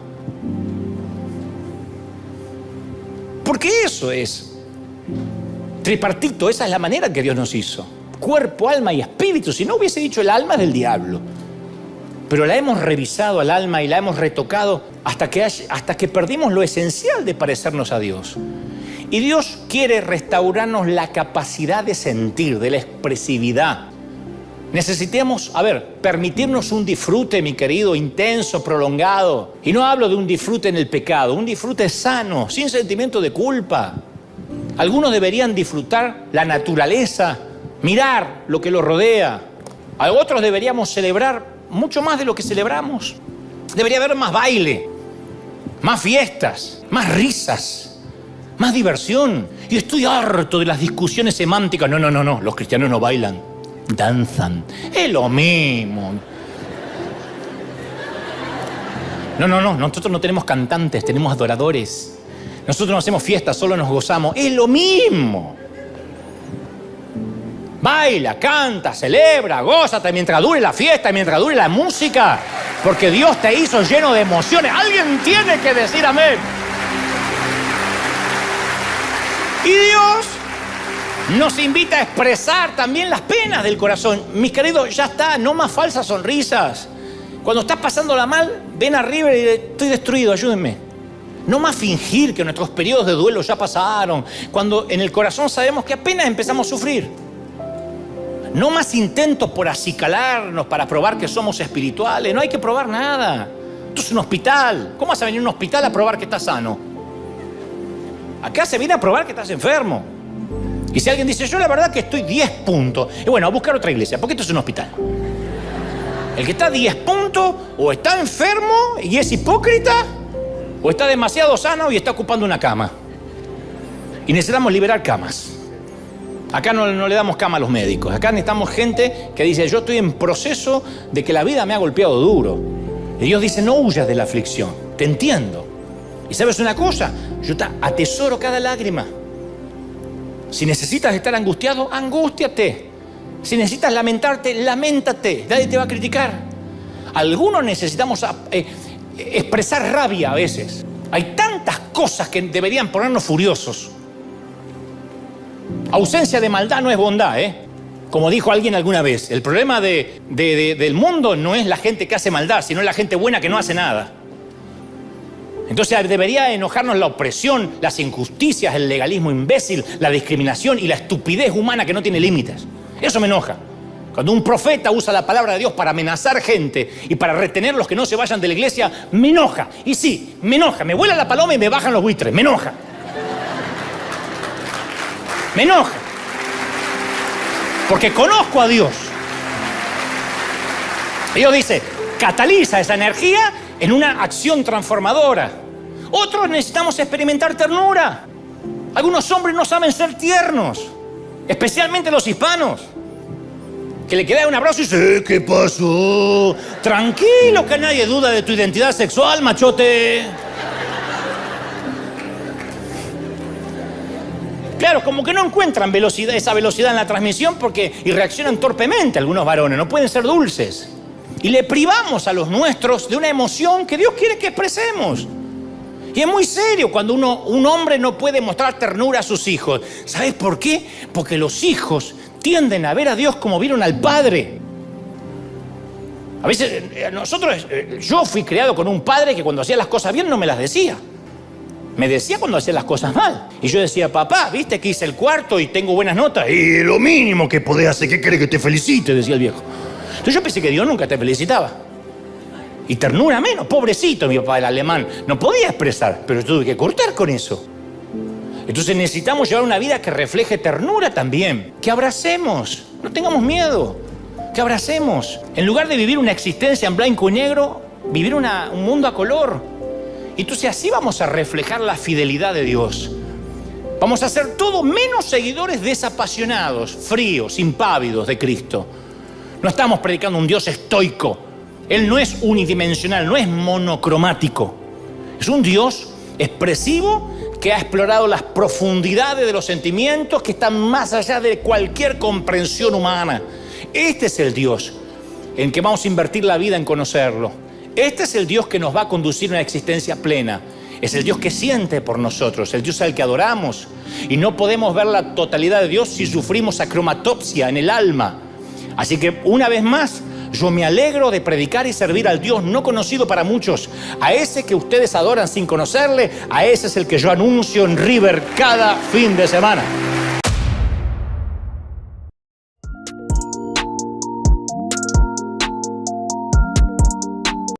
Porque eso es tripartito, esa es la manera que Dios nos hizo. Cuerpo, alma y espíritu. Si no hubiese dicho el alma es del diablo. Pero la hemos revisado al alma y la hemos retocado hasta que perdimos lo esencial de parecernos a Dios. Y Dios quiere restaurarnos la capacidad de sentir, de la expresividad. Necesitamos, permitirnos un disfrute, mi querido, intenso, prolongado. Y no hablo de un disfrute en el pecado, un disfrute sano, sin sentimiento de culpa. Algunos deberían disfrutar la naturaleza, mirar lo que los rodea. A otros deberíamos celebrar mucho más de lo que celebramos. Debería haber más baile. más fiestas, más risas, más diversión. Y estoy harto de las discusiones semánticas. No, los cristianos no bailan, danzan. Es lo mismo. No, nosotros no tenemos cantantes, tenemos adoradores. Nosotros no hacemos fiestas, solo nos gozamos. Es lo mismo. Baila, canta, celebra, gózate mientras dure la fiesta, mientras dure la música, porque Dios te hizo lleno de emociones. Alguien tiene que decir amén. Y Dios nos invita a expresar también las penas del corazón. Mis queridos, ya está, no más falsas sonrisas. Cuando estás pasándola mal, ven arriba y dile, estoy destruido, ayúdenme. No más fingir que nuestros periodos de duelo ya pasaron, cuando en el corazón sabemos que apenas empezamos a sufrir. No más intentos por acicalarnos para probar que somos espirituales. No hay que probar nada. Esto es un hospital. ¿Cómo vas a venir a un hospital a probar que estás sano? Acá se viene a probar que estás enfermo. Y si alguien dice, yo la verdad que estoy 10 puntos. Y bueno, a buscar otra iglesia, porque esto es un hospital. El que está a 10 puntos, o está enfermo y es hipócrita, o está demasiado sano y está ocupando una cama. Y necesitamos liberar camas. Acá no le damos cama a los médicos. Acá necesitamos gente que dice, yo estoy en proceso de que la vida me ha golpeado duro. Y Dios dice, no huyas de la aflicción. Te entiendo. Y ¿sabes una cosa? Yo te atesoro cada lágrima. Si necesitas estar angustiado, angústiate. Si necesitas lamentarte, lamentate. Nadie te va a criticar. Algunos necesitamos expresar rabia a veces. Hay tantas cosas que deberían ponernos furiosos. Ausencia de maldad no es bondad, Como dijo alguien alguna vez, el problema del mundo no es la gente que hace maldad, sino la gente buena que no hace nada. Entonces debería enojarnos la opresión, las injusticias, el legalismo imbécil, la discriminación y la estupidez humana que no tiene límites. Eso me enoja. Cuando un profeta usa la palabra de Dios para amenazar gente y para retener los que no se vayan de la iglesia, me enoja. Y sí, me enoja. Me vuela la paloma y me bajan los buitres. Me enoja. Me enoja. Porque conozco a Dios. Dios dice, cataliza esa energía en una acción transformadora. Otros necesitamos experimentar ternura. Algunos hombres no saben ser tiernos, especialmente los hispanos, que le queda un abrazo y dice, ¿qué pasó? Tranquilo, que nadie duda de tu identidad sexual, machote. Claro, como que no encuentran esa velocidad en la transmisión y reaccionan torpemente algunos varones, no pueden ser dulces. Y le privamos a los nuestros de una emoción que Dios quiere que expresemos. Y es muy serio cuando un hombre no puede mostrar ternura a sus hijos. ¿Sabes por qué? Porque los hijos tienden a ver a Dios como vieron al Padre. A veces yo fui criado con un padre que cuando hacía las cosas bien no me las decía. Me decía cuando hacía las cosas mal. Y yo decía, papá, ¿viste que hice el cuarto y tengo buenas notas? Y lo mínimo que podés hacer, ¿qué querés que te felicite? Decía el viejo. Entonces yo pensé que Dios nunca te felicitaba. Y ternura menos, pobrecito mi papá, el alemán. No podía expresar, pero tuve que cortar con eso. Entonces necesitamos llevar una vida que refleje ternura también. Que abracemos, no tengamos miedo. Que abracemos. En lugar de vivir una existencia en blanco y negro, vivir un mundo a color. Entonces así vamos a reflejar la fidelidad de Dios. Vamos a ser todo menos seguidores desapasionados, fríos, impávidos de Cristo. No estamos predicando un Dios estoico. Él no es unidimensional, no es monocromático. Es un Dios expresivo que ha explorado las profundidades de los sentimientos que están más allá de cualquier comprensión humana. Este es el Dios en que vamos a invertir la vida en conocerlo. Este es el Dios que nos va a conducir a una existencia plena. Es el Dios que siente por nosotros, el Dios al que adoramos. Y no podemos ver la totalidad de Dios si sufrimos acromatopsia en el alma. Así que, una vez más, yo me alegro de predicar y servir al Dios no conocido para muchos. A ese que ustedes adoran sin conocerle, a ese es el que yo anuncio en River cada fin de semana.